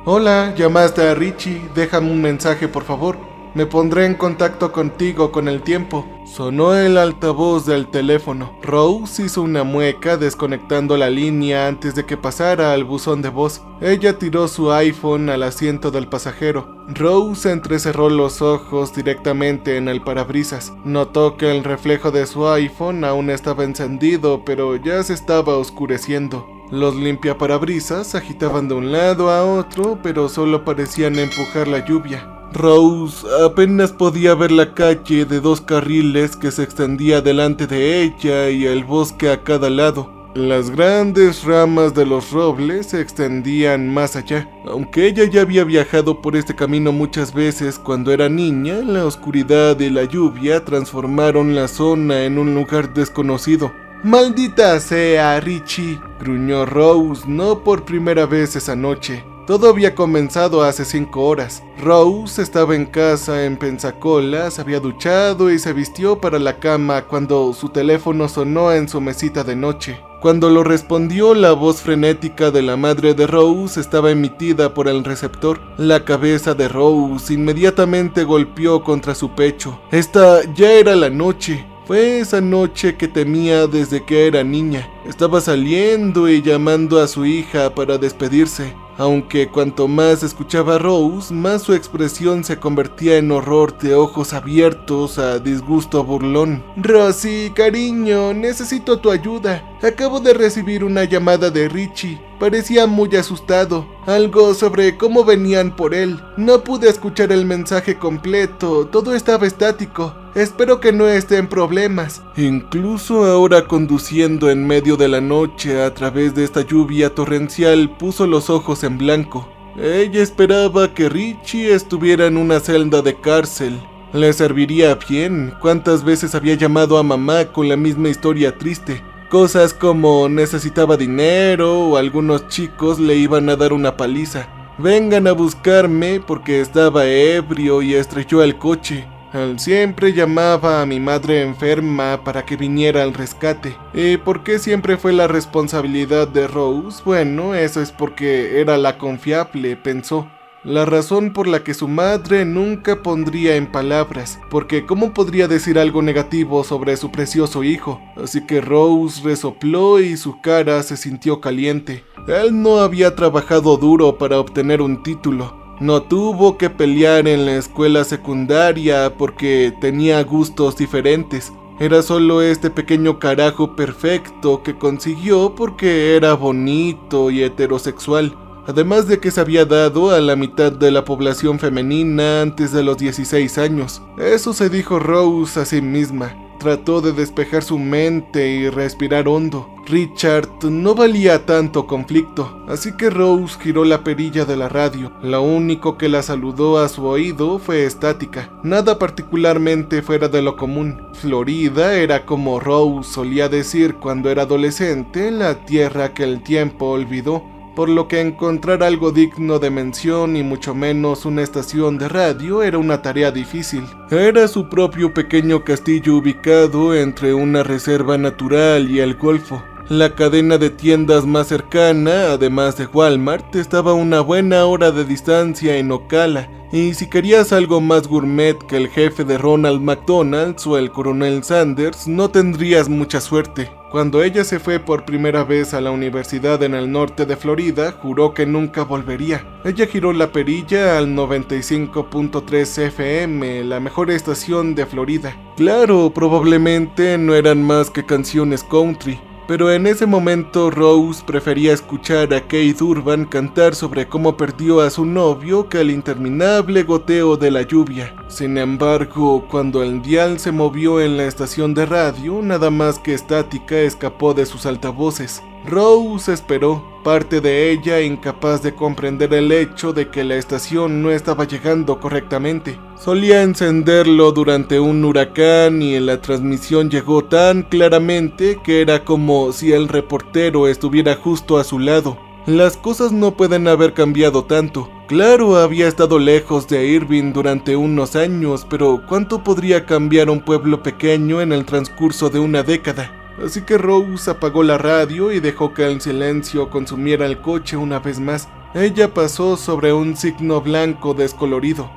Hola, llamaste a Richie, déjame un mensaje por favor. Me pondré en contacto contigo con el tiempo. Sonó el altavoz del teléfono. Rose hizo una mueca desconectando la línea antes de que pasara al buzón de voz. Ella tiró su iPhone al asiento del pasajero. Rose entrecerró los ojos directamente en el parabrisas. Notó que el reflejo de su iPhone aún estaba encendido, pero ya se estaba oscureciendo. Los limpiaparabrisas se agitaban de un lado a otro, pero solo parecían empujar la lluvia. Rose apenas podía ver la calle de 2 carriles que se extendía delante de ella y el bosque a cada lado. Las grandes ramas de los robles se extendían más allá. Aunque ella ya había viajado por este camino muchas veces cuando era niña, la oscuridad y la lluvia transformaron la zona en un lugar desconocido. «¡Maldita sea, Richie!», gruñó Rose, no por primera vez esa noche. Todo había comenzado hace 5 horas. Rose estaba en casa en Pensacola, se había duchado y se vistió para la cama cuando su teléfono sonó en su mesita de noche. Cuando lo respondió, la voz frenética de la madre de Rose estaba emitida por el receptor. La cabeza de Rose inmediatamente golpeó contra su pecho. Esta ya era la noche. Fue esa noche que temía desde que era niña. Estaba saliendo y llamando a su hija para despedirse. Aunque cuanto más escuchaba a Rose, más su expresión se convertía en horror de ojos abiertos a disgusto burlón. «Rosie, cariño, necesito tu ayuda. Acabo de recibir una llamada de Richie. Parecía muy asustado. Algo sobre cómo venían por él. No pude escuchar el mensaje completo, todo estaba estático. Espero que no esté en problemas». Incluso ahora conduciendo en medio de la noche a través de esta lluvia torrencial, puso los ojos en blanco. Ella esperaba que Richie estuviera en una celda de cárcel. Le serviría bien. ¿Cuántas veces había llamado a mamá con la misma historia triste? Cosas como necesitaba dinero o algunos chicos le iban a dar una paliza. Vengan a buscarme porque estaba ebrio y estrelló el coche. Él siempre llamaba a mi madre enferma para que viniera al rescate. ¿Y por qué siempre fue la responsabilidad de Rose? Bueno, eso es porque era la confiable, pensó. La razón por la que su madre nunca pondría en palabras, porque ¿cómo podría decir algo negativo sobre su precioso hijo? Así que Rose resopló y su cara se sintió caliente. Él no había trabajado duro para obtener un título. No tuvo que pelear en la escuela secundaria porque tenía gustos diferentes. Era solo este pequeño carajo perfecto que consiguió porque era bonito y heterosexual. Además de que se había dado a la mitad de la población femenina antes de los 16 años. Eso se dijo Rose a sí misma. Trató de despejar su mente y respirar hondo. Richard no valía tanto conflicto, así que Rose giró la perilla de la radio. Lo único que la saludó a su oído fue estática, nada particularmente fuera de lo común. Florida era, como Rose solía decir cuando era adolescente, la tierra que el tiempo olvidó, por lo que encontrar algo digno de mención y mucho menos una estación de radio era una tarea difícil. Era su propio pequeño castillo ubicado entre una reserva natural y el Golfo. La cadena de tiendas más cercana, además de Walmart, estaba a una buena hora de distancia en Ocala, y si querías algo más gourmet que el jefe de Ronald McDonald's o el coronel Sanders, no tendrías mucha suerte. Cuando ella se fue por primera vez a la universidad en el norte de Florida, juró que nunca volvería. Ella giró la perilla al 95.3 FM, la mejor estación de Florida. Claro, probablemente no eran más que canciones country, pero en ese momento Rose prefería escuchar a Keith Urban cantar sobre cómo perdió a su novio que el interminable goteo de la lluvia. Sin embargo, cuando el dial se movió en la estación de radio, nada más que estática escapó de sus altavoces. Rose esperó, parte de ella incapaz de comprender el hecho de que la estación no estaba llegando correctamente. Solía encenderlo durante un huracán y la transmisión llegó tan claramente que era como si el reportero estuviera justo a su lado. Las cosas no pueden haber cambiado tanto. Claro, había estado lejos de Irving durante unos años, pero ¿cuánto podría cambiar un pueblo pequeño en el transcurso de una década? Así que Rose apagó la radio y dejó que el silencio consumiera el coche una vez más. Ella pasó sobre un signo blanco descolorido.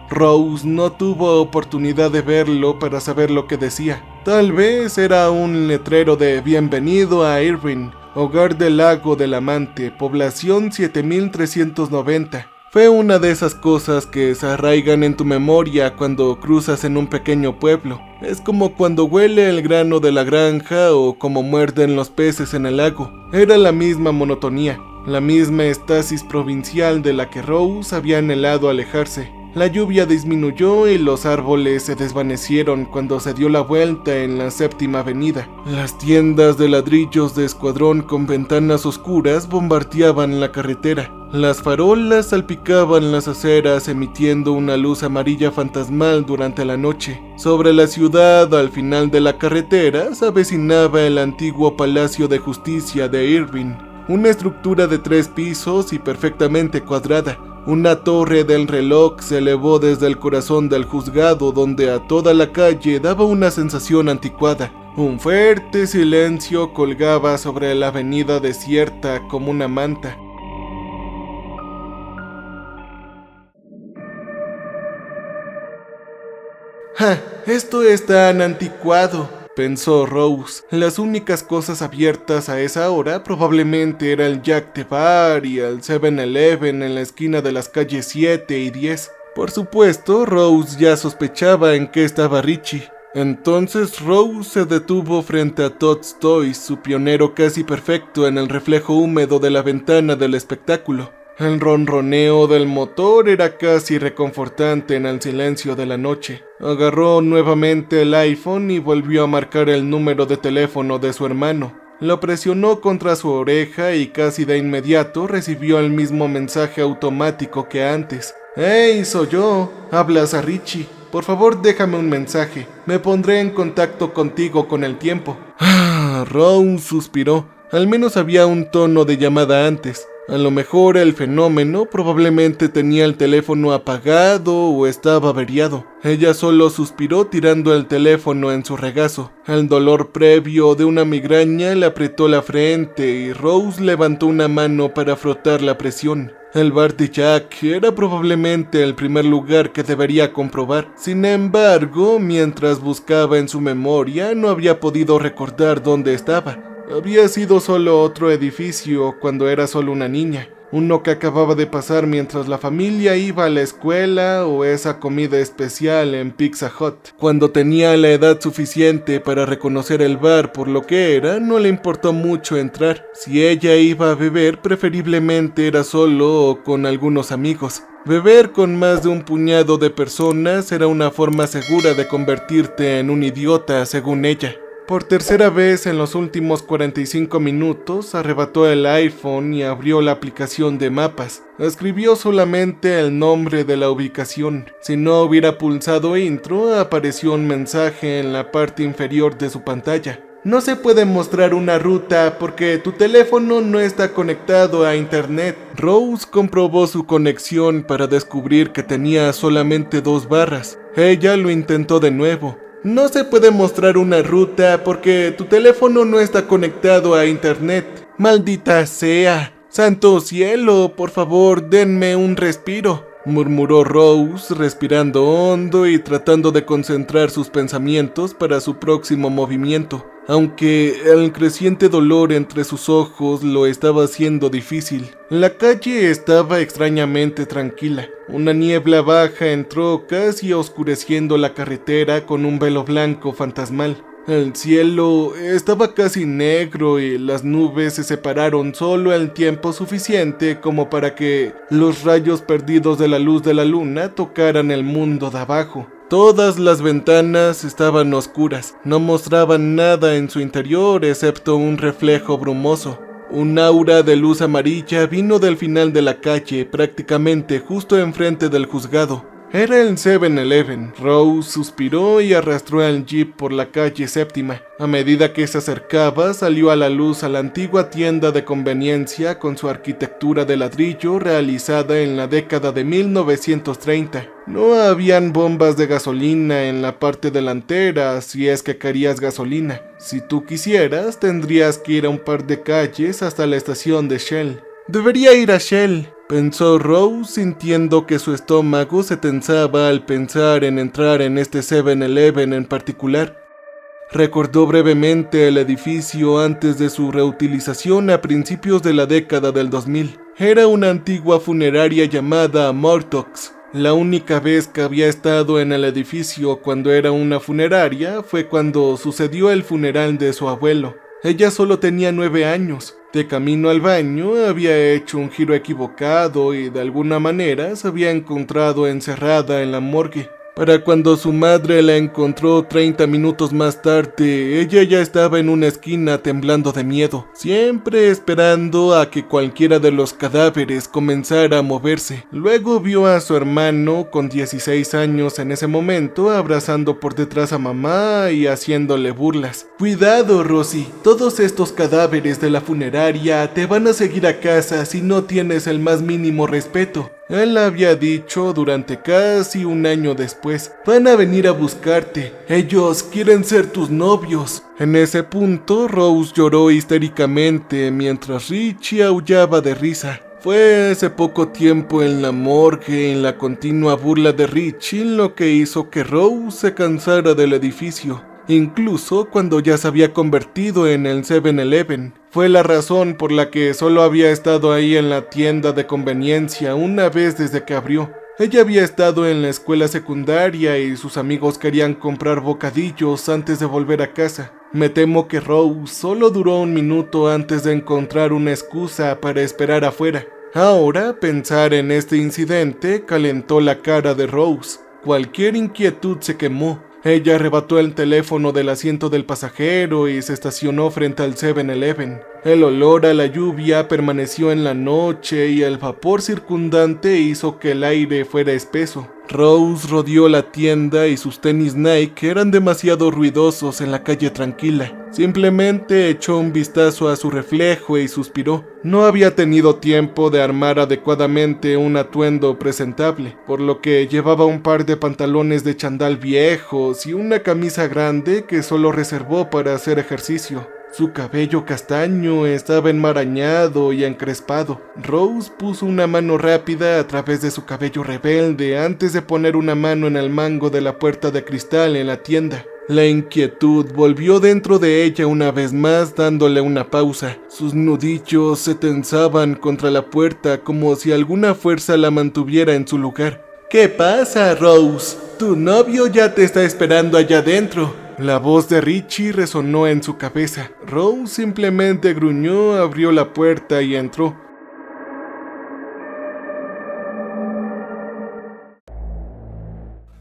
Rose no tuvo oportunidad de verlo para saber lo que decía. Tal vez era un letrero de Bienvenido a Irvine, hogar del lago del amante, población 7390. Fue una de esas cosas que se arraigan en tu memoria cuando cruzas en un pequeño pueblo. Es como cuando huele el grano de la granja o como muerden los peces en el lago. Era la misma monotonía, la misma estasis provincial de la que Rose había anhelado alejarse. La lluvia disminuyó y los árboles se desvanecieron cuando se dio la vuelta en la Séptima Avenida. Las tiendas de ladrillos de escuadrón con ventanas oscuras bombardeaban la carretera. Las farolas salpicaban las aceras emitiendo una luz amarilla fantasmal durante la noche. Sobre la ciudad, al final de la carretera, se avecinaba el antiguo Palacio de Justicia de Irvine, una estructura de 3 pisos y perfectamente cuadrada. Una torre del reloj se elevó desde el corazón del juzgado, donde a toda la calle daba una sensación anticuada. Un fuerte silencio colgaba sobre la avenida desierta como una manta. ¡Ja! Esto es tan anticuado, pensó Rose. Las únicas cosas abiertas a esa hora probablemente era el Jack the Bar y el 7-Eleven en la esquina de las calles 7 y 10. Por supuesto, Rose ya sospechaba en qué estaba Richie. Entonces Rose se detuvo frente a Todd's Toys, su pionero casi perfecto en el reflejo húmedo de la ventana del espectáculo. El ronroneo del motor era casi reconfortante en el silencio de la noche. Agarró nuevamente el iPhone y volvió a marcar el número de teléfono de su hermano. Lo presionó contra su oreja y casi de inmediato recibió el mismo mensaje automático que antes. «Hey, soy yo. Hablas a Richie. Por favor, déjame un mensaje. Me pondré en contacto contigo con el tiempo». Rose suspiró. Al menos había un tono de llamada antes. A lo mejor el fenómeno probablemente tenía el teléfono apagado o estaba averiado. Ella solo suspiró tirando el teléfono en su regazo. El dolor previo de una migraña le apretó la frente y Rose levantó una mano para frotar la presión. El bar de Jack era probablemente el primer lugar que debería comprobar. Sin embargo, mientras buscaba en su memoria, no había podido recordar dónde estaba. Había sido solo otro edificio cuando era solo una niña, uno que acababa de pasar mientras la familia iba a la escuela o esa comida especial en Pizza Hut. Cuando tenía la edad suficiente para reconocer el bar por lo que era, no le importó mucho entrar. Si ella iba a beber, preferiblemente era solo o con algunos amigos. Beber con más de un puñado de personas era una forma segura de convertirte en un idiota, según ella. Por tercera vez en los últimos 45 minutos, arrebató el iPhone y abrió la aplicación de mapas. Escribió solamente el nombre de la ubicación. Si no hubiera pulsado intro, apareció un mensaje en la parte inferior de su pantalla. No se puede mostrar una ruta porque tu teléfono no está conectado a internet. Rose comprobó su conexión para descubrir que tenía solamente 2 barras. Ella lo intentó de nuevo. No se puede mostrar una ruta porque tu teléfono no está conectado a internet. ¡Maldita sea! ¡Santo cielo! Por favor, denme un respiro, murmuró Rose, respirando hondo y tratando de concentrar sus pensamientos para su próximo movimiento, aunque el creciente dolor entre sus ojos lo estaba haciendo difícil. La calle estaba extrañamente tranquila. Una niebla baja entró casi oscureciendo la carretera con un velo blanco fantasmal. El cielo estaba casi negro y las nubes se separaron solo el tiempo suficiente como para que los rayos perdidos de la luz de la luna tocaran el mundo de abajo. Todas las ventanas estaban oscuras, no mostraban nada en su interior excepto un reflejo brumoso. Un aura de luz amarilla vino del final de la calle, prácticamente justo enfrente del juzgado. Era el 7-Eleven. Rose suspiró y arrastró el jeep por la calle Séptima. A medida que se acercaba, salió a la luz a la antigua tienda de conveniencia con su arquitectura de ladrillo realizada en la década de 1930. No habían bombas de gasolina en la parte delantera si es que querías gasolina. Si tú quisieras, tendrías que ir a un par de calles hasta la estación de Shell. Debería ir a Shell, pensó Rose, sintiendo que su estómago se tensaba al pensar en entrar en este 7-Eleven en particular. Recordó brevemente el edificio antes de su reutilización a principios de la década del 2000. Era una antigua funeraria llamada Mortox. La única vez que había estado en el edificio cuando era una funeraria fue cuando sucedió el funeral de su abuelo. Ella solo tenía 9 años. De camino al baño había hecho un giro equivocado y de alguna manera se había encontrado encerrada en la morgue. Para cuando su madre la encontró 30 minutos más tarde, ella ya estaba en una esquina temblando de miedo, siempre esperando a que cualquiera de los cadáveres comenzara a moverse. Luego vio a su hermano, con 16 años en ese momento, abrazando por detrás a mamá y haciéndole burlas. «Cuidado, Rosie, todos estos cadáveres de la funeraria te van a seguir a casa si no tienes el más mínimo respeto». Él había dicho durante casi un año después, van a venir a buscarte, ellos quieren ser tus novios. En ese punto, Rose lloró histéricamente mientras Richie aullaba de risa. Fue ese poco tiempo en la morgue y en la continua burla de Richie lo que hizo que Rose se cansara del edificio. Incluso cuando ya se había convertido en el 7-Eleven. Fue la razón por la que solo había estado ahí en la tienda de conveniencia una vez desde que abrió. Ella había estado en la escuela secundaria y sus amigos querían comprar bocadillos antes de volver a casa. Me temo que Rose solo duró un minuto antes de encontrar una excusa para esperar afuera. Ahora, pensar en este incidente calentó la cara de Rose. Cualquier inquietud se quemó. Ella arrebató el teléfono del asiento del pasajero y se estacionó frente al 7-Eleven. El olor a la lluvia permaneció en la noche y el vapor circundante hizo que el aire fuera espeso. Rose rodeó la tienda y sus tenis Nike eran demasiado ruidosos en la calle tranquila. Simplemente echó un vistazo a su reflejo y suspiró. No había tenido tiempo de armar adecuadamente un atuendo presentable, por lo que llevaba un par de pantalones de chandal viejos y una camisa grande que solo reservó para hacer ejercicio. Su cabello castaño estaba enmarañado y encrespado. Rose puso una mano rápida a través de su cabello rebelde antes de poner una mano en el mango de la puerta de cristal en la tienda. La inquietud volvió dentro de ella una vez más, dándole una pausa. Sus nudillos se tensaban contra la puerta como si alguna fuerza la mantuviera en su lugar. «¿Qué pasa, Rose? Tu novio ya te está esperando allá adentro». La voz de Richie resonó en su cabeza. Rose simplemente gruñó, abrió la puerta y entró.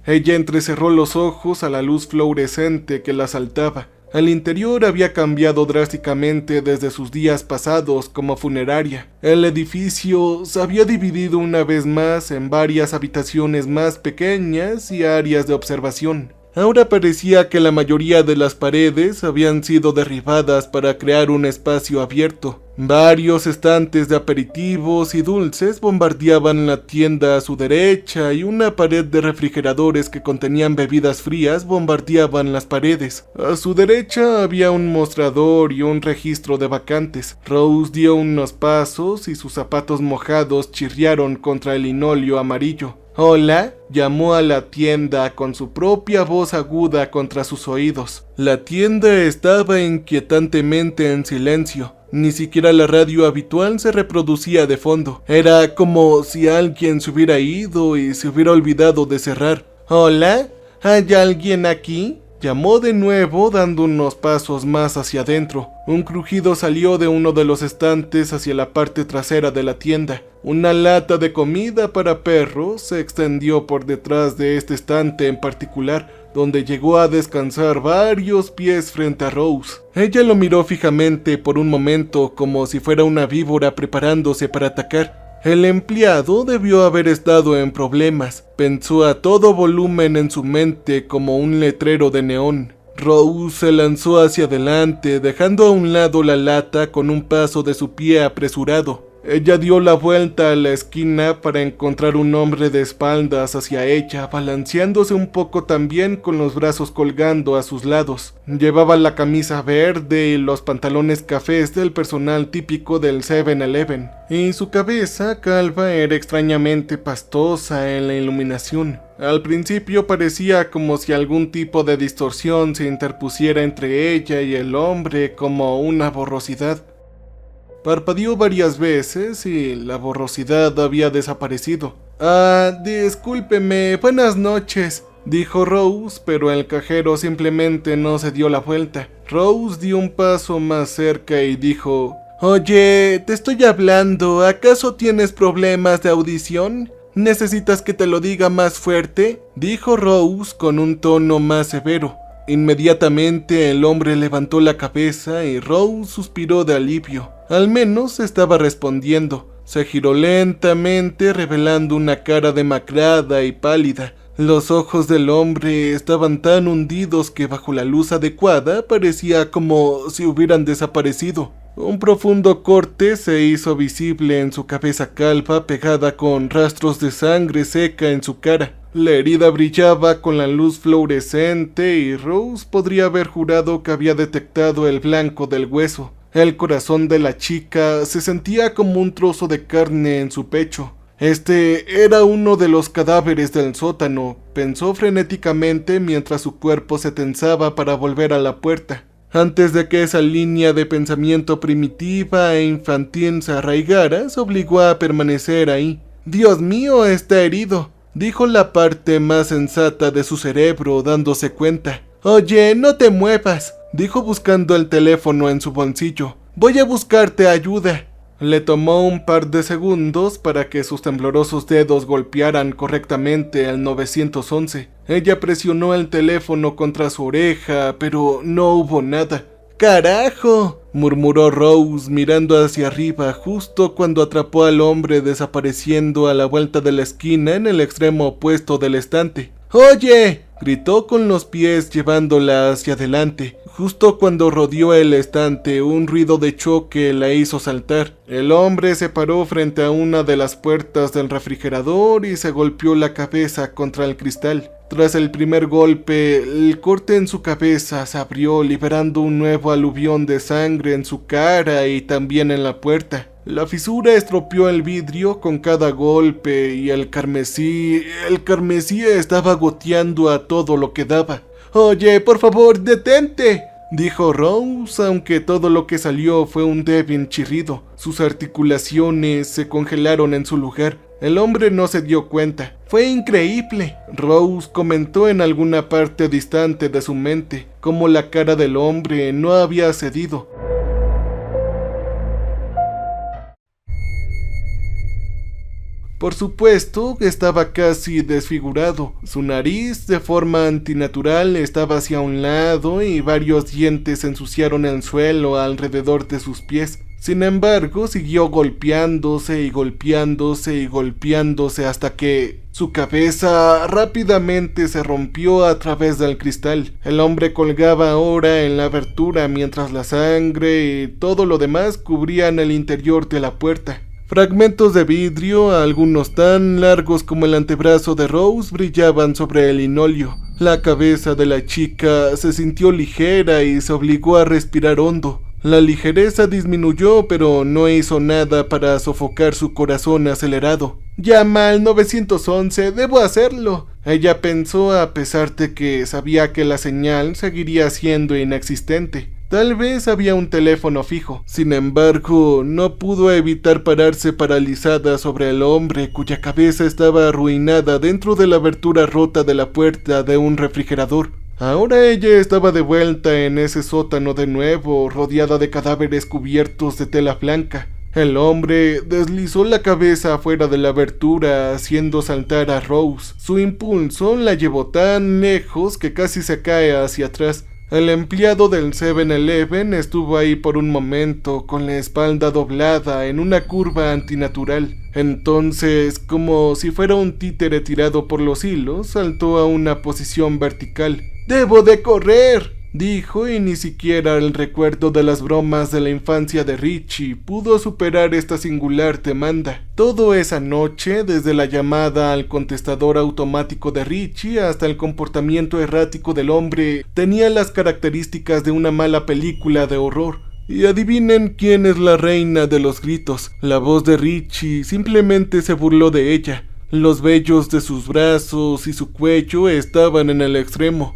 Ella entrecerró los ojos a la luz fluorescente que la asaltaba. El interior había cambiado drásticamente desde sus días pasados como funeraria. El edificio se había dividido una vez más en varias habitaciones más pequeñas y áreas de observación. Ahora parecía que la mayoría de las paredes habían sido derribadas para crear un espacio abierto. Varios estantes de aperitivos y dulces bombardeaban la tienda a su derecha y una pared de refrigeradores que contenían bebidas frías bombardeaban las paredes. A su derecha había un mostrador y un registro de vacantes. Rose dio unos pasos y sus zapatos mojados chirriaron contra el linóleo amarillo. «Hola», llamó a la tienda con su propia voz aguda contra sus oídos. La tienda estaba inquietantemente en silencio. Ni siquiera la radio habitual se reproducía de fondo. Era como si alguien se hubiera ido y se hubiera olvidado de cerrar. «¿Hola? ¿Hay alguien aquí?», llamó de nuevo, dando unos pasos más hacia adentro. Un crujido salió de uno de los estantes hacia la parte trasera de la tienda. Una lata de comida para perros se extendió por detrás de este estante en particular, donde llegó a descansar varios pies frente a Rose. Ella lo miró fijamente por un momento como si fuera una víbora preparándose para atacar. El empleado debió haber estado en problemas, pensó a todo volumen en su mente como un letrero de neón. Rose se lanzó hacia adelante, dejando a un lado la lata con un paso de su pie apresurado. Ella dio la vuelta a la esquina para encontrar un hombre de espaldas hacia ella, balanceándose un poco también con los brazos colgando a sus lados. Llevaba la camisa verde y los pantalones cafés del personal típico del 7-Eleven, y su cabeza calva era extrañamente pastosa en la iluminación. Al principio parecía como si algún tipo de distorsión se interpusiera entre ella y el hombre, como una borrosidad. Parpadeó varias veces y la borrosidad había desaparecido. Discúlpeme, buenas noches, dijo Rose, pero el cajero simplemente no se dio la vuelta. Rose dio un paso más cerca y dijo: Oye, te estoy hablando, ¿acaso tienes problemas de audición? ¿Necesitas que te lo diga más fuerte?, dijo Rose con un tono más severo. Inmediatamente el hombre levantó la cabeza y Rose suspiró de alivio. Al menos estaba respondiendo. Se giró lentamente, revelando una cara demacrada y pálida. Los ojos del hombre estaban tan hundidos que bajo la luz adecuada parecía como si hubieran desaparecido. Un profundo corte se hizo visible en su cabeza calva, pegada con rastros de sangre seca en su cara. La herida brillaba con la luz fluorescente y Rose podría haber jurado que había detectado el blanco del hueso. El corazón de la chica se sentía como un trozo de carne en su pecho. Este era uno de los cadáveres del sótano, pensó frenéticamente mientras su cuerpo se tensaba para volver a la puerta. Antes de que esa línea de pensamiento primitiva e infantil se arraigara, se obligó a permanecer ahí. «Dios mío, está herido», dijo la parte más sensata de su cerebro, dándose cuenta. «Oye, no te muevas», dijo buscando el teléfono en su bolsillo. «Voy a buscarte ayuda». Le tomó un par de segundos para que sus temblorosos dedos golpearan correctamente el 911. Ella presionó el teléfono contra su oreja, pero no hubo nada. «¡Carajo!», murmuró Rose mirando hacia arriba justo cuando atrapó al hombre desapareciendo a la vuelta de la esquina en el extremo opuesto del estante. «¡Oye!», gritó con los pies llevándola hacia adelante. Justo cuando rodeó el estante, un ruido de choque la hizo saltar. El hombre se paró frente a una de las puertas del refrigerador y se golpeó la cabeza contra el cristal. Tras el primer golpe, el corte en su cabeza se abrió, liberando un nuevo aluvión de sangre en su cara y también en la puerta. La fisura estropeó el vidrio con cada golpe y el carmesí estaba goteando a todo lo que daba. «Oye, por favor, detente», dijo Rose, aunque todo lo que salió fue un débil chirrido. Sus articulaciones se congelaron en su lugar. El hombre no se dio cuenta. «Fue increíble», Rose comentó en alguna parte distante de su mente, como la cara del hombre no había cedido. Por supuesto, estaba casi desfigurado. Su nariz, de forma antinatural, estaba hacia un lado y varios dientes ensuciaron el suelo alrededor de sus pies. Sin embargo, siguió golpeándose y golpeándose y golpeándose hasta que su cabeza rápidamente se rompió a través del cristal. El hombre colgaba ahora en la abertura mientras la sangre y todo lo demás cubrían el interior de la puerta. Fragmentos de vidrio, algunos tan largos como el antebrazo de Rose, brillaban sobre el linóleo. La cabeza de la chica se sintió ligera y se obligó a respirar hondo. La ligereza disminuyó, pero no hizo nada para sofocar su corazón acelerado. «Llama al 911, debo hacerlo», ella pensó, a pesar de que sabía que la señal seguiría siendo inexistente. Tal vez había un teléfono fijo. Sin embargo, no pudo evitar pararse paralizada sobre el hombre cuya cabeza estaba arruinada dentro de la abertura rota de la puerta de un refrigerador. Ahora ella estaba de vuelta en ese sótano de nuevo, rodeada de cadáveres cubiertos de tela blanca. El hombre deslizó la cabeza afuera de la abertura, haciendo saltar a Rose. Su impulso la llevó tan lejos que casi se cae hacia atrás. El empleado del 7-Eleven estuvo ahí por un momento, con la espalda doblada en una curva antinatural. Entonces, como si fuera un títere tirado por los hilos, saltó a una posición vertical. «¡Debo de correr!», dijo, y ni siquiera el recuerdo de las bromas de la infancia de Richie pudo superar esta singular demanda. Todo esa noche, desde la llamada al contestador automático de Richie hasta el comportamiento errático del hombre, tenía las características de una mala película de horror. Y adivinen quién es la reina de los gritos. La voz de Richie simplemente se burló de ella. Los vellos de sus brazos y su cuello estaban en el extremo.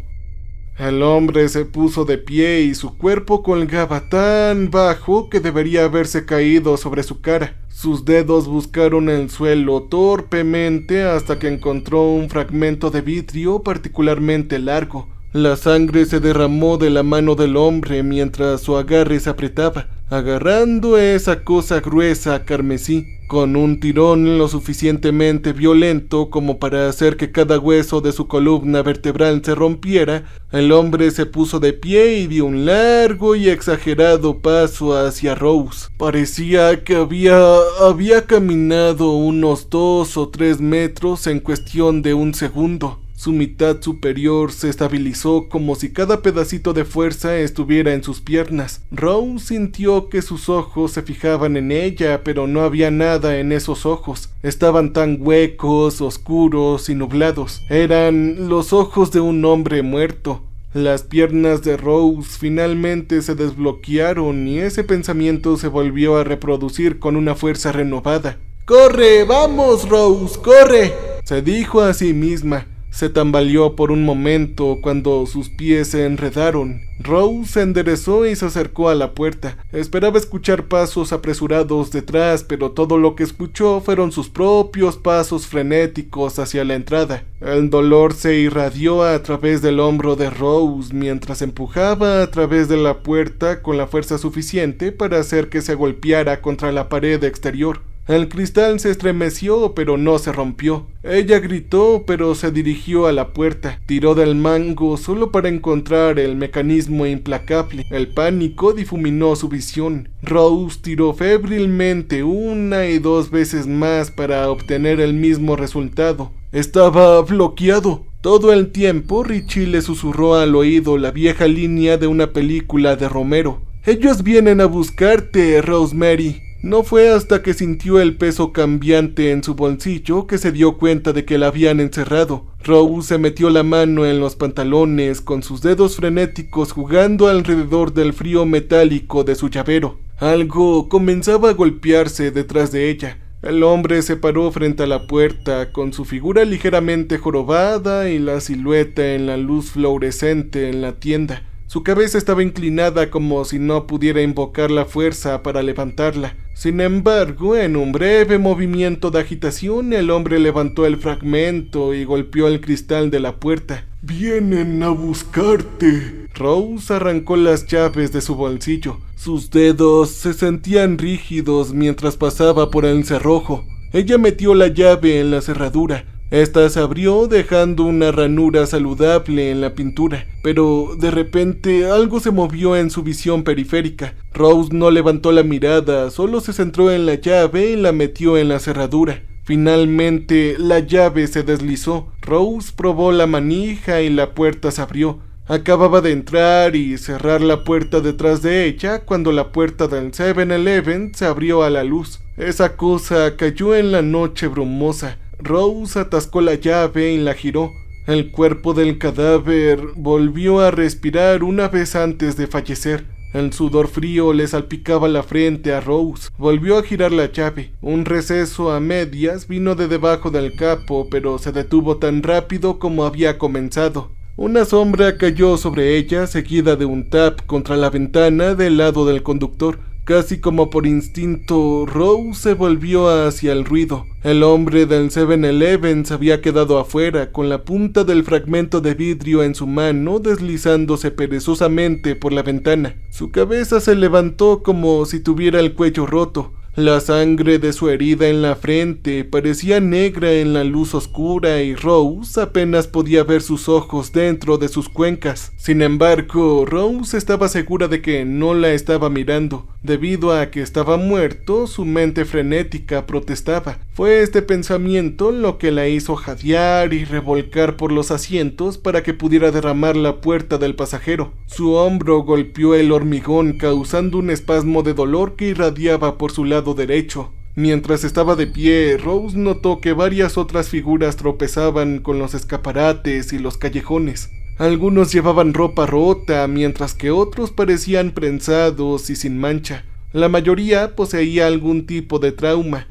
El hombre se puso de pie y su cuerpo colgaba tan bajo que debería haberse caído sobre su cara. Sus dedos buscaron el suelo torpemente hasta que encontró un fragmento de vidrio particularmente largo. La sangre se derramó de la mano del hombre mientras su agarre se apretaba, agarrando esa cosa gruesa carmesí, con un tirón lo suficientemente violento como para hacer que cada hueso de su columna vertebral se rompiera. El hombre se puso de pie y dio un largo y exagerado paso hacia Rose. Parecía que había caminado unos 2 o 3 metros en cuestión de un segundo. Su mitad superior se estabilizó como si cada pedacito de fuerza estuviera en sus piernas. Rose sintió que sus ojos se fijaban en ella, pero no había nada en esos ojos. Estaban tan huecos, oscuros y nublados. Eran los ojos de un hombre muerto. Las piernas de Rose finalmente se desbloquearon y ese pensamiento se volvió a reproducir con una fuerza renovada. ¡Corre! ¡Vamos, Rose! ¡Corre!, se dijo a sí misma. Se tambaleó por un momento cuando sus pies se enredaron. Rose se enderezó y se acercó a la puerta. Esperaba escuchar pasos apresurados detrás, pero todo lo que escuchó fueron sus propios pasos frenéticos hacia la entrada. El dolor se irradió a través del hombro de Rose mientras empujaba a través de la puerta con la fuerza suficiente para hacer que se golpeara contra la pared exterior. El cristal se estremeció, pero no se rompió. Ella gritó, pero se dirigió a la puerta. Tiró del mango solo para encontrar el mecanismo implacable. El pánico difuminó su visión. Rose tiró febrilmente 1 y 2 veces más para obtener el mismo resultado. Estaba bloqueado. Todo el tiempo Richie le susurró al oído la vieja línea de una película de Romero. «Ellos vienen a buscarte, Rosemary». No fue hasta que sintió el peso cambiante en su bolsillo que se dio cuenta de que la habían encerrado. Rose se metió la mano en los pantalones con sus dedos frenéticos jugando alrededor del frío metálico de su llavero. Algo comenzaba a golpearse detrás de ella. El hombre se paró frente a la puerta con su figura ligeramente jorobada y la silueta en la luz fluorescente en la tienda. Su cabeza estaba inclinada como si no pudiera invocar la fuerza para levantarla. Sin embargo, en un breve movimiento de agitación, el hombre levantó el fragmento y golpeó el cristal de la puerta. «¡Vienen a buscarte!». Rose arrancó las llaves de su bolsillo. Sus dedos se sentían rígidos mientras pasaba por el cerrojo. Ella metió la llave en la cerradura. Esta se abrió dejando una ranura saludable en la pintura, pero de repente algo se movió en su visión periférica. Rose no levantó la mirada, solo se centró en la llave y la metió en la cerradura. Finalmente la llave se deslizó. Rose probó la manija y la puerta se abrió. Acababa de entrar y cerrar la puerta detrás de ella cuando la puerta del 7-Eleven se abrió a la luz. Esa cosa cayó en la noche brumosa. Rose atascó la llave y la giró. El cuerpo del cadáver volvió a respirar una vez antes de fallecer. El sudor frío le salpicaba la frente a Rose. Volvió a girar la llave. Un receso a medias vino de debajo del capo, pero se detuvo tan rápido como había comenzado. Una sombra cayó sobre ella, seguida de un tap contra la ventana del lado del conductor. Casi como por instinto, Rose se volvió hacia el ruido. El hombre del 7-Eleven se había quedado afuera, con la punta del fragmento de vidrio en su mano, deslizándose perezosamente por la ventana. Su cabeza se levantó como si tuviera el cuello roto. La sangre de su herida en la frente parecía negra en la luz oscura y Rose apenas podía ver sus ojos dentro de sus cuencas. Sin embargo, Rose estaba segura de que no la estaba mirando. Debido a que estaba muerto, su mente frenética protestaba. Fue este pensamiento lo que la hizo jadear y revolcar por los asientos para que pudiera derramar la puerta del pasajero. Su hombro golpeó el hormigón causando un espasmo de dolor que irradiaba por su lado derecho. Mientras estaba de pie, Rose notó que varias otras figuras tropezaban con los escaparates y los callejones. Algunos llevaban ropa rota, mientras que otros parecían prensados y sin mancha. La mayoría poseía algún tipo de trauma.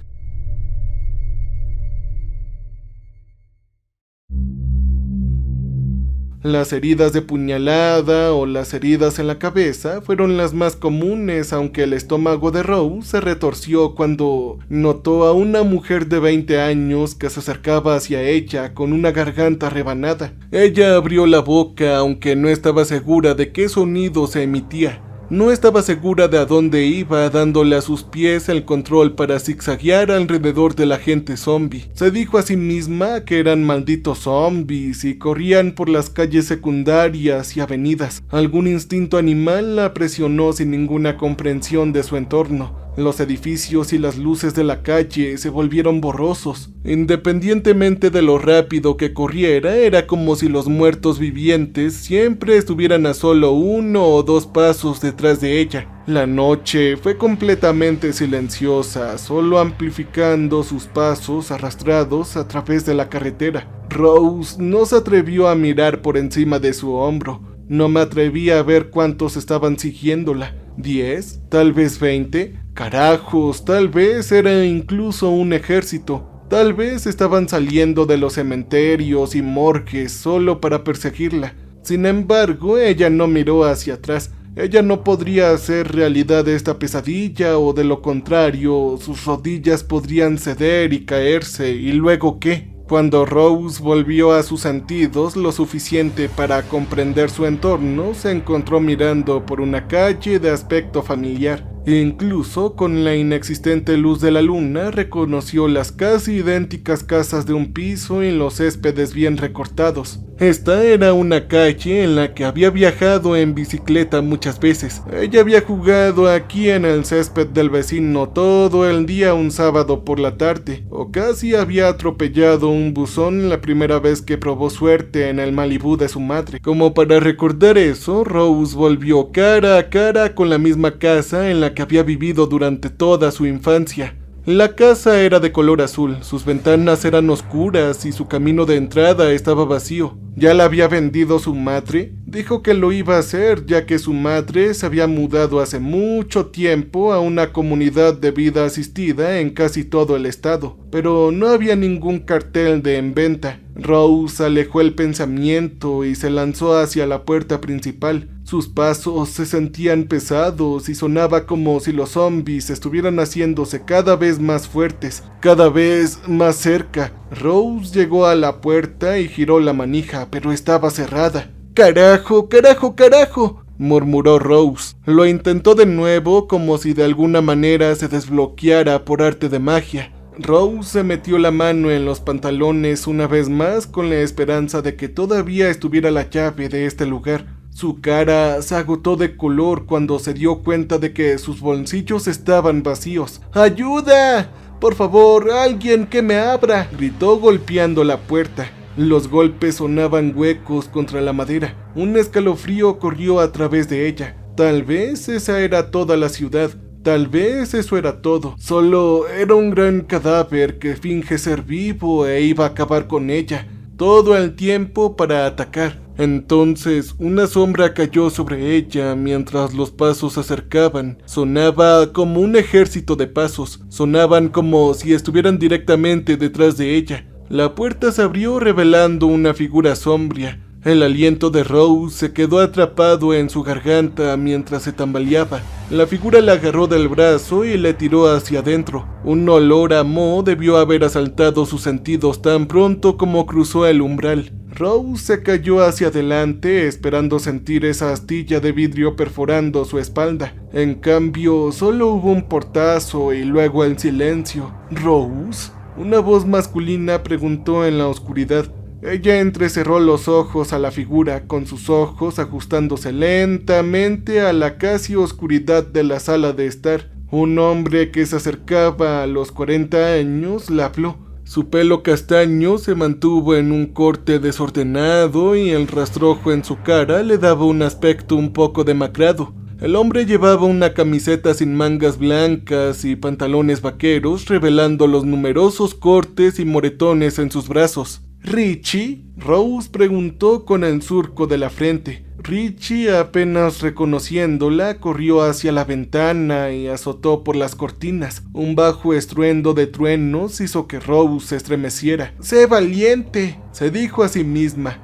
Las heridas de puñalada o las heridas en la cabeza fueron las más comunes, aunque el estómago de Rose se retorció cuando notó a una mujer de 20 años que se acercaba hacia ella con una garganta rebanada. Ella abrió la boca, aunque no estaba segura de qué sonido se emitía. No estaba segura de a dónde iba, dándole a sus pies el control para zigzaguear alrededor de la gente zombie. Se dijo a sí misma que eran malditos zombies y corrían por las calles secundarias y avenidas. Algún instinto animal la presionó sin ninguna comprensión de su entorno. Los edificios y las luces de la calle se volvieron borrosos. Independientemente de lo rápido que corriera, era como si los muertos vivientes siempre estuvieran a solo 1 o 2 pasos detrás de ella. La noche fue completamente silenciosa, solo amplificando sus pasos arrastrados a través de la carretera. Rose no se atrevió a mirar por encima de su hombro. No me atrevía a ver cuántos estaban siguiéndola. ¿10? ¿Tal vez 20? Carajos, tal vez era incluso un ejército. Tal vez estaban saliendo de los cementerios y morgues solo para perseguirla. Sin embargo, ella no miró hacia atrás. Ella no podría hacer realidad esta pesadilla, o de lo contrario, sus rodillas podrían ceder y caerse, ¿y luego qué? Cuando Rose volvió a sus sentidos lo suficiente para comprender su entorno, se encontró mirando por una calle de aspecto familiar. Incluso con la inexistente luz de la luna reconoció las casi idénticas casas de un piso y los céspedes bien recortados. Esta era una calle en la que había viajado en bicicleta muchas veces. Ella había jugado aquí en el césped del vecino todo el día un sábado por la tarde, o casi había atropellado un buzón la primera vez que probó suerte en el Malibú de su madre. Como para recordar eso, Rose volvió cara a cara con la misma casa en la que había vivido durante toda su infancia. La casa era de color azul, sus ventanas eran oscuras y su camino de entrada estaba vacío. ¿Ya la había vendido su madre? Dijo que lo iba a hacer, ya que su madre se había mudado hace mucho tiempo a una comunidad de vida asistida en casi todo el estado, pero no había ningún cartel de en venta. Rose alejó el pensamiento y se lanzó hacia la puerta principal. Sus pasos se sentían pesados y sonaba como si los zombies estuvieran haciéndose cada vez más fuertes, cada vez más cerca. Rose llegó a la puerta y giró la manija, pero estaba cerrada. ¡Carajo, carajo, carajo!, murmuró Rose. Lo intentó de nuevo, como si de alguna manera se desbloqueara por arte de magia. Rose se metió la mano en los pantalones una vez más con la esperanza de que todavía estuviera la llave de este lugar. Su cara se agotó de color cuando se dio cuenta de que sus bolsillos estaban vacíos. ¡Ayuda! ¡Por favor, alguien que me abra!, gritó golpeando la puerta. Los golpes sonaban huecos contra la madera. Un escalofrío corrió a través de ella. Tal vez esa era toda la ciudad. Tal vez eso era todo. Solo era un gran cadáver que finge ser vivo e iba a acabar con ella. Todo el tiempo para atacar. Entonces, una sombra cayó sobre ella mientras los pasos se acercaban. Sonaba como un ejército de pasos. Sonaban como si estuvieran directamente detrás de ella. La puerta se abrió revelando una figura sombría. El aliento de Rose se quedó atrapado en su garganta mientras se tambaleaba. La figura la agarró del brazo y le tiró hacia adentro. Un olor a moho debió haber asaltado sus sentidos tan pronto como cruzó el umbral. Rose se cayó hacia adelante esperando sentir esa astilla de vidrio perforando su espalda. En cambio, solo hubo un portazo y luego el silencio. ¿Rose? Una voz masculina preguntó en la oscuridad. Ella entrecerró los ojos a la figura, con sus ojos ajustándose lentamente a la casi oscuridad de la sala de estar. Un hombre que se acercaba a los 40 años la habló. Su pelo castaño se mantuvo en un corte desordenado y el rastrojo en su cara le daba un aspecto un poco demacrado. El hombre llevaba una camiseta sin mangas blancas y pantalones vaqueros, revelando los numerosos cortes y moretones en sus brazos. ¿Richie? Rose preguntó con el surco de la frente. Richie, apenas reconociéndola, corrió hacia la ventana y azotó por las cortinas. Un bajo estruendo de truenos hizo que Rose se estremeciera. «¡Sé valiente!», se dijo a sí misma.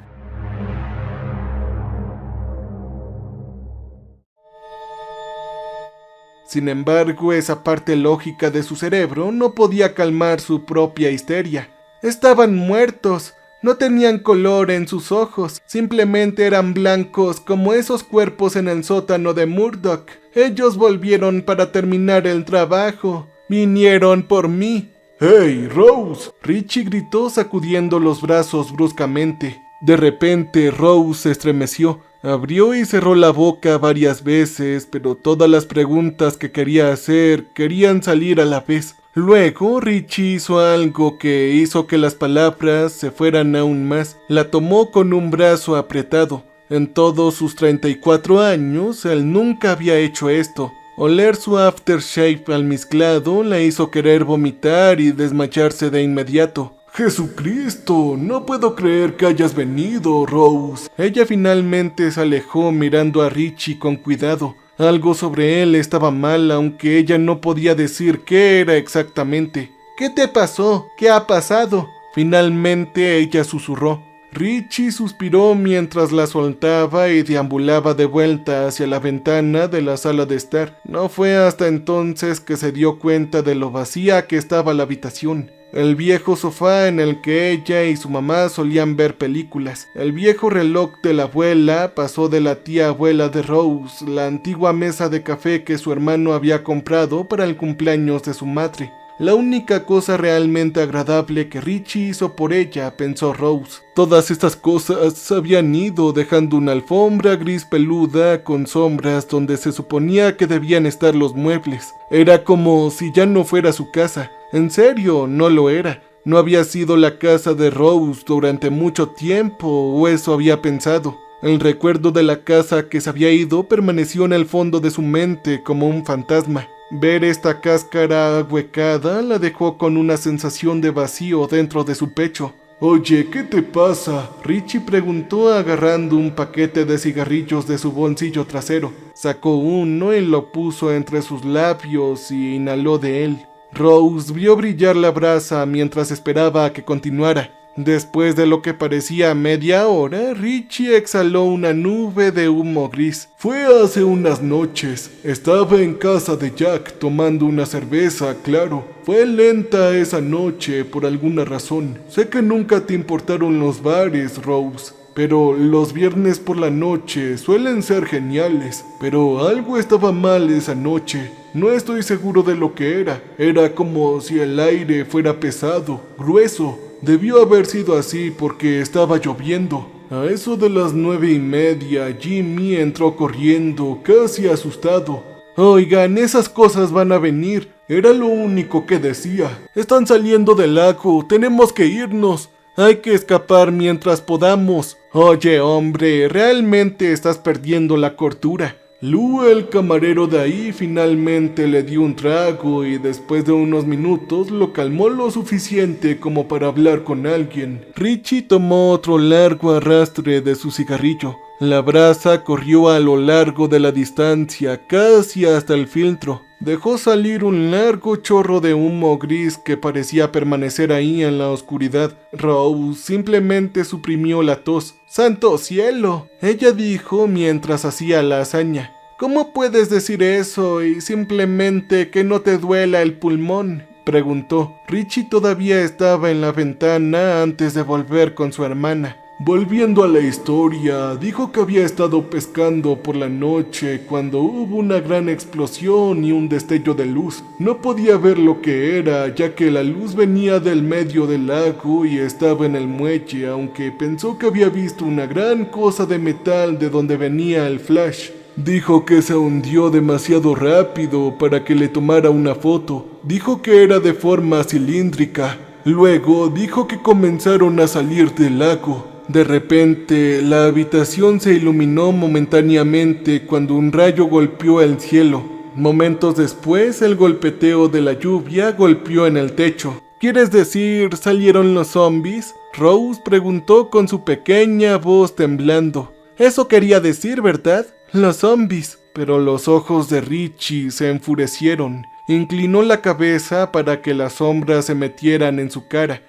Sin embargo, esa parte lógica de su cerebro no podía calmar su propia histeria. Estaban muertos. No tenían color en sus ojos, simplemente eran blancos como esos cuerpos en el sótano de Murdoch. Ellos volvieron para terminar el trabajo. Vinieron por mí. «¡Hey, Rose!», Richie gritó sacudiendo los brazos bruscamente. De repente, Rose se estremeció. Abrió y cerró la boca varias veces, pero todas las preguntas que quería hacer querían salir a la vez. Luego Richie hizo algo que hizo que las palabras se fueran aún más. La tomó con un brazo apretado. En todos sus 34 años, él nunca había hecho esto. Oler su aftershave almizclado la hizo querer vomitar y desmayarse de inmediato. «¡Jesucristo! No puedo creer que hayas venido, Rose». Ella finalmente se alejó mirando a Richie con cuidado. Algo sobre él estaba mal, aunque ella no podía decir qué era exactamente. «¿Qué te pasó? ¿Qué ha pasado?», finalmente ella susurró. Richie suspiró mientras la soltaba y deambulaba de vuelta hacia la ventana de la sala de estar. No fue hasta entonces que se dio cuenta de lo vacía que estaba la habitación. El viejo sofá en el que ella y su mamá solían ver películas. El viejo reloj de la abuela pasó de la tía abuela de Rose, la antigua mesa de café que su hermano había comprado para el cumpleaños de su madre. La única cosa realmente agradable que Richie hizo por ella, pensó Rose. Todas estas cosas habían ido dejando una alfombra gris peluda con sombras donde se suponía que debían estar los muebles. Era como si ya no fuera su casa. En serio, no lo era. No había sido la casa de Rose durante mucho tiempo, o eso había pensado. El recuerdo de la casa que se había ido permaneció en el fondo de su mente como un fantasma. Ver esta cáscara ahuecada la dejó con una sensación de vacío dentro de su pecho. «Oye, ¿qué te pasa?», Richie preguntó agarrando un paquete de cigarrillos de su bolsillo trasero. Sacó uno y lo puso entre sus labios y inhaló de él. Rose vio brillar la brasa mientras esperaba a que continuara. Después de lo que parecía media hora, Richie exhaló una nube de humo gris. «Fue hace unas noches. Estaba en casa de Jack tomando una cerveza, claro. Fue lenta esa noche por alguna razón. Sé que nunca te importaron los bares, Rose, pero los viernes por la noche suelen ser geniales. Pero algo estaba mal esa noche. No estoy seguro de lo que era. Era como si el aire fuera pesado, grueso. Debió haber sido así porque estaba lloviendo». A eso de las 9:30, Jimmy entró corriendo, casi asustado. «Oigan, esas cosas van a venir», era lo único que decía. «Están saliendo del lago, tenemos que irnos. Hay que escapar mientras podamos». «Oye, hombre, realmente estás perdiendo la cordura». Lou, el camarero de ahí, finalmente le dio un trago y después de unos minutos lo calmó lo suficiente como para hablar con alguien. Richie tomó otro largo arrastre de su cigarrillo. La brasa corrió a lo largo de la distancia, casi hasta el filtro. Dejó salir un largo chorro de humo gris que parecía permanecer ahí en la oscuridad. Rose simplemente suprimió la tos. ¡Santo cielo!, ella dijo mientras hacía la hazaña. «¿Cómo puedes decir eso y simplemente que no te duela el pulmón?», preguntó. Richie todavía estaba en la ventana antes de volver con su hermana. Volviendo a la historia, dijo que había estado pescando por la noche cuando hubo una gran explosión y un destello de luz. No podía ver lo que era, ya que la luz venía del medio del lago y estaba en el muelle, aunque pensó que había visto una gran cosa de metal de donde venía el flash. Dijo que se hundió demasiado rápido para que le tomara una foto. Dijo que era de forma cilíndrica. Luego dijo que comenzaron a salir del lago. De repente, la habitación se iluminó momentáneamente cuando un rayo golpeó el cielo. Momentos después, el golpeteo de la lluvia golpeó en el techo. ¿Quieres decir, salieron los zombies? Rose preguntó con su pequeña voz temblando. Eso quería decir, ¿verdad? Los zombies. Pero los ojos de Richie se enfurecieron. Inclinó la cabeza para que las sombras se metieran en su cara.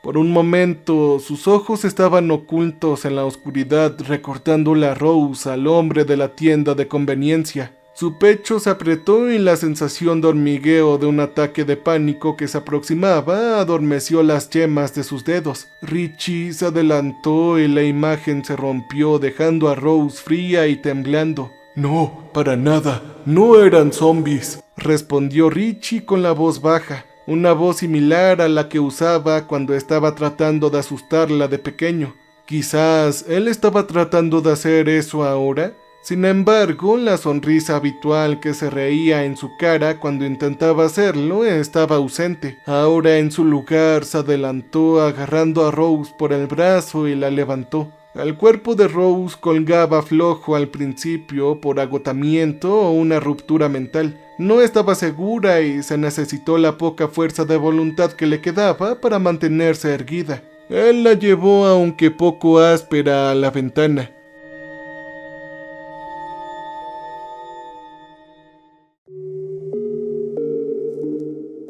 Por un momento, sus ojos estaban ocultos en la oscuridad, recordándole a Rose al hombre de la tienda de conveniencia. Su pecho se apretó y la sensación de hormigueo de un ataque de pánico que se aproximaba adormeció las yemas de sus dedos. Richie se adelantó y la imagen se rompió, dejando a Rose fría y temblando. No, para nada, no eran zombies, respondió Richie con la voz baja. Una voz similar a la que usaba cuando estaba tratando de asustarla de pequeño. Quizás él estaba tratando de hacer eso ahora. Sin embargo, la sonrisa habitual que se reía en su cara cuando intentaba hacerlo estaba ausente. Ahora en su lugar se adelantó agarrando a Rose por el brazo y la levantó. El cuerpo de Rose colgaba flojo al principio por agotamiento o una ruptura mental. No estaba segura y se necesitó la poca fuerza de voluntad que le quedaba para mantenerse erguida. Él la llevó, aunque poco áspera, a la ventana.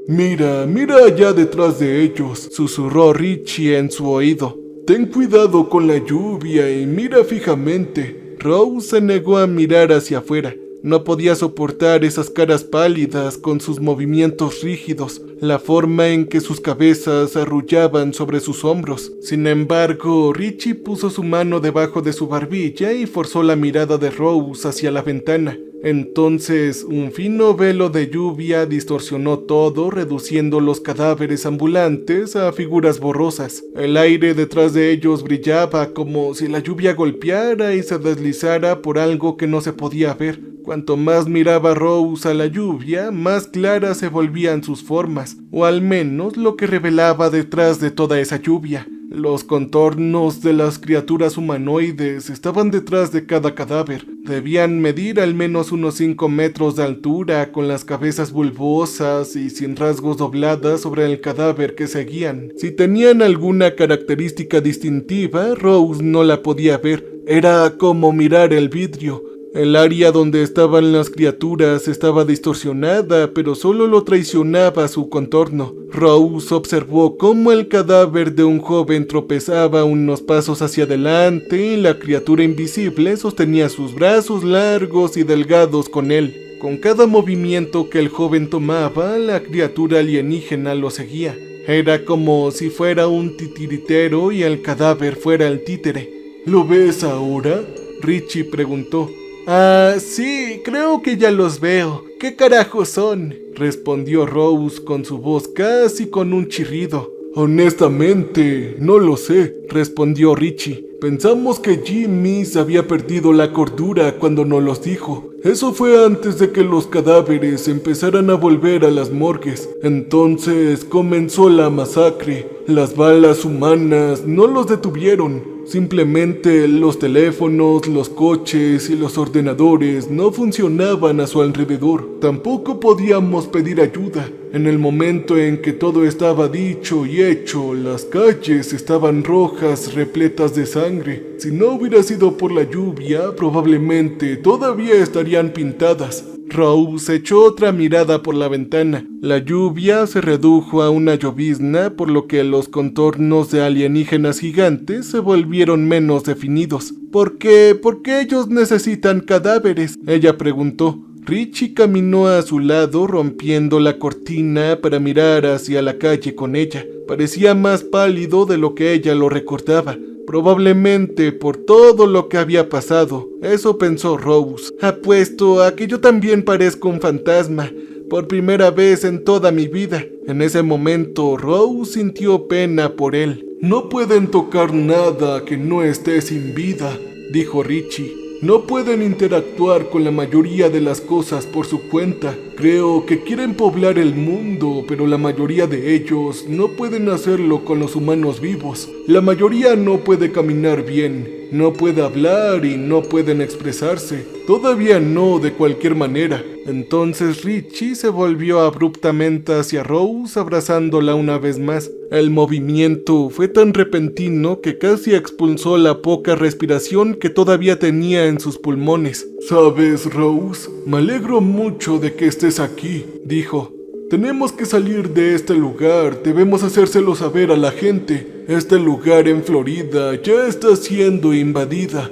Mira, mira allá detrás de ellos, susurró Richie en su oído. Ten cuidado con la lluvia y mira fijamente. Rose se negó a mirar hacia afuera. No podía soportar esas caras pálidas con sus movimientos rígidos, la forma en que sus cabezas se arrullaban sobre sus hombros. Sin embargo, Richie puso su mano debajo de su barbilla y forzó la mirada de Rose hacia la ventana. Entonces, un fino velo de lluvia distorsionó todo, reduciendo los cadáveres ambulantes a figuras borrosas. El aire detrás de ellos brillaba como si la lluvia golpeara y se deslizara por algo que no se podía ver. Cuanto más miraba Rose a la lluvia, más claras se volvían sus formas, o al menos lo que revelaba detrás de toda esa lluvia. Los contornos de las criaturas humanoides estaban detrás de cada cadáver. Debían medir al menos unos 5 metros de altura, con las cabezas bulbosas y sin rasgos dobladas sobre el cadáver que seguían. Si tenían alguna característica distintiva, Rose no la podía ver. Era como mirar el vidrio. El área donde estaban las criaturas estaba distorsionada, pero solo lo traicionaba su contorno. Rose observó cómo el cadáver de un joven tropezaba unos pasos hacia adelante y la criatura invisible sostenía sus brazos largos y delgados con él. Con cada movimiento que el joven tomaba, la criatura alienígena lo seguía. Era como si fuera un titiritero y el cadáver fuera el títere. ¿Lo ves ahora?, Richie preguntó. Ah, sí, creo que ya los veo. ¿Qué carajos son?, respondió Rose con su voz casi con un chirrido. Honestamente, no lo sé, respondió Richie. Pensamos que Jimmy se había perdido la cordura cuando nos los dijo. Eso fue antes de que los cadáveres empezaran a volver a las morgues. Entonces comenzó la masacre. Las balas humanas no los detuvieron. Simplemente los teléfonos, los coches y los ordenadores no funcionaban a su alrededor. Tampoco podíamos pedir ayuda. En el momento en que todo estaba dicho y hecho, las calles estaban rojas, repletas de sangre. Si no hubiera sido por la lluvia, probablemente todavía estarían pintadas. Rose echó otra mirada por la ventana. La lluvia se redujo a una llovizna, por lo que los contornos de alienígenas gigantes se volvieron menos definidos. ¿Por qué ellos necesitan cadáveres?, ella preguntó. Richie caminó a su lado, rompiendo la cortina para mirar hacia la calle con ella. Parecía más pálido de lo que ella lo recordaba. Probablemente por todo lo que había pasado. Eso pensó Rose. Apuesto a que yo también parezco un fantasma. Por primera vez en toda mi vida. En ese momento, Rose sintió pena por él. No pueden tocar nada que no esté sin vida, dijo Richie. No pueden interactuar con la mayoría de las cosas por su cuenta. Creo que quieren poblar el mundo, pero la mayoría de ellos no pueden hacerlo con los humanos vivos. La mayoría no puede caminar bien, no puede hablar y no pueden expresarse. Todavía no de cualquier manera. Entonces Richie se volvió abruptamente hacia Rose, abrazándola una vez más. El movimiento fue tan repentino que casi expulsó la poca respiración que todavía tenía en sus pulmones. «¿Sabes, Rose? Me alegro mucho de que estés aquí», dijo. «Tenemos que salir de este lugar, debemos hacérselo saber a la gente. Este lugar en Florida ya está siendo invadida.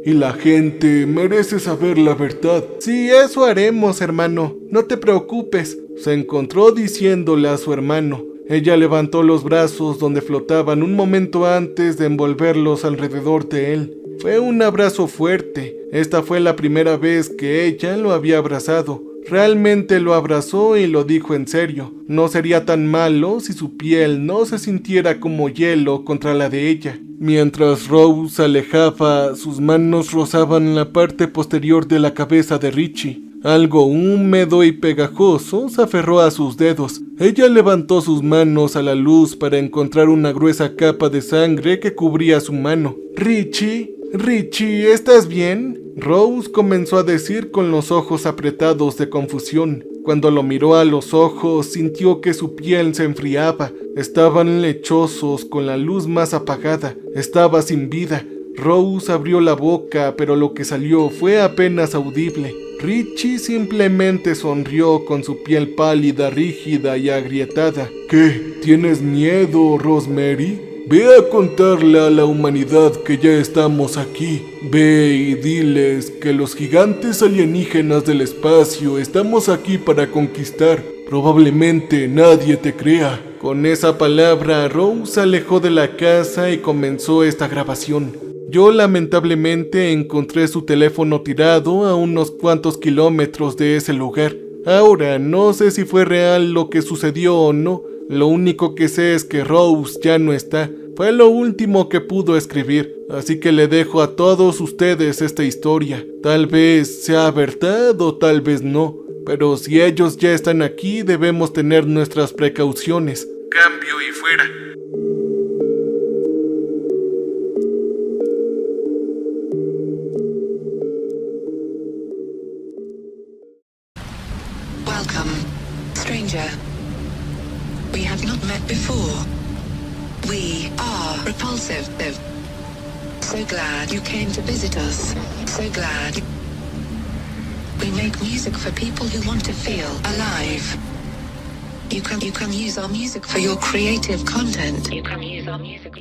Y la gente merece saber la verdad». «Sí, eso haremos, hermano. No te preocupes», se encontró diciéndole a su hermano. Ella levantó los brazos donde flotaban un momento antes de envolverlos alrededor de él. Fue un abrazo fuerte. Esta fue la primera vez que ella lo había abrazado. Realmente lo abrazó y lo dijo en serio. No sería tan malo si su piel no se sintiera como hielo contra la de ella. Mientras Rose se alejaba, sus manos rozaban la parte posterior de la cabeza de Richie. Algo húmedo y pegajoso se aferró a sus dedos. Ella levantó sus manos a la luz para encontrar una gruesa capa de sangre que cubría su mano. «Richie, ¿estás bien?», Rose comenzó a decir con los ojos apretados de confusión. Cuando lo miró a los ojos, sintió que su piel se enfriaba. Estaban lechosos con la luz más apagada. Estaba sin vida. Rose abrió la boca, pero lo que salió fue apenas audible. Richie simplemente sonrió con su piel pálida, rígida y agrietada. «¿Qué? ¿Tienes miedo, Rosemary? Ve a contarle a la humanidad que ya estamos aquí. Ve y diles que los gigantes alienígenas del espacio estamos aquí para conquistar. Probablemente nadie te crea». Con esa palabra, Rose se alejó de la casa y comenzó esta grabación. Yo lamentablemente encontré su teléfono tirado a unos cuantos kilómetros de ese lugar. Ahora no sé si fue real lo que sucedió o no. Lo único que sé es que Rose ya no está. Fue lo último que pudo escribir. Así que le dejo a todos ustedes esta historia. Tal vez sea verdad o tal vez no. Pero si ellos ya están aquí, debemos tener nuestras precauciones. Cambio y fuera. Welcome, stranger. We have not met before. We are repulsive. So glad you came to visit us. So glad. We make music for people who want to feel alive. You can use our music for your creative content. You can use our music.